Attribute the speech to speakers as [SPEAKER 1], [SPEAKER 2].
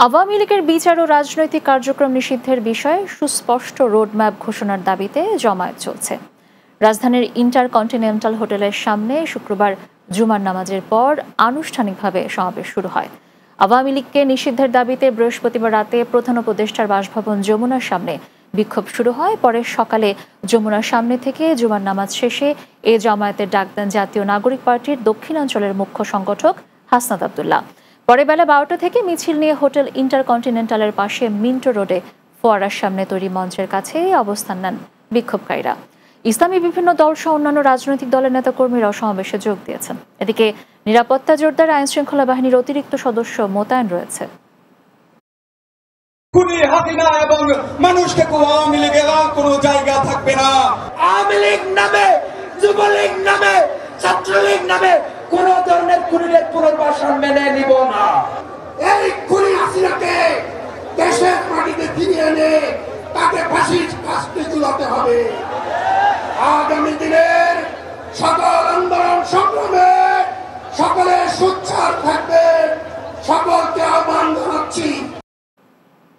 [SPEAKER 1] আওয়ামী লীগের বিচার ও রাজনৈতিক কার্যক্রম নিষিদ্ধের বিষয়ে সুস্পষ্ট রোডম্যাপ ঘোষণার দাবিতে জমায়েত চলছে। রাজধানীর ইন্টারকন্টিনেন্টাল হোটেলের সামনে শুক্রবার জুমার নামাজের পর আনুষ্ঠানিকভাবে সমাবেশ শুরু হয়। আওয়ামী লীগকে নিষিদ্ধের দাবিতে বৃহস্পতিবার রাতে প্রধান উপদেষ্টার বাসভবন যমুনার সামনে বিক্ষোভ শুরু হয়। পরে সকালে যমুনার সামনে থেকে জুমার নামাজ শেষে এ জমায়েতের ডাক দেন জাতীয় নাগরিক পার্টির দক্ষিণাঞ্চলের মুখ্য সংগঠক হাসনাত আব্দুল্লাহ। পরে বেলা 12টা থেকে মিছিল নিয়ে হোটেল ইন্টারকন্টিনেন্টালের পাশে মিন্টো রোডে ফোয়ারার সামনে তৈরি মঞ্চের কাছে অবস্থান নেন বিক্ষোভকারীরা। ইসলামী বিভিন্ন দল সহ অন্যান্য রাজনৈতিক দলের নেতাকর্মীরাও সমাবেশে যোগ দিয়েছেন। এদিকে নিরাপত্তা জোরদার আইন শৃঙ্খলা বাহিনীর অতিরিক্ত সদস্য মোতায়েন রয়েছে।
[SPEAKER 2] খুনি হাসিনা এবং মানুষকে আওয়ামী লীগের কোনো জায়গা থাকবে না।
[SPEAKER 3] আওয়ামী লীগ নামে, যুবলীগ নামে, ছাত্রলীগ নামে কোন ধরনের খুনিদের পুনর্বাসন মেনে নিব না।
[SPEAKER 4] এই খুনি হাসিনাকে দেশের মাটিতে ফিরিয়ে এনে তাকে ফাঁসির কাস্তে ঝুলাতে হবে। আগামী দিনের সকল আন্দোলন সংগ্রামে সকলের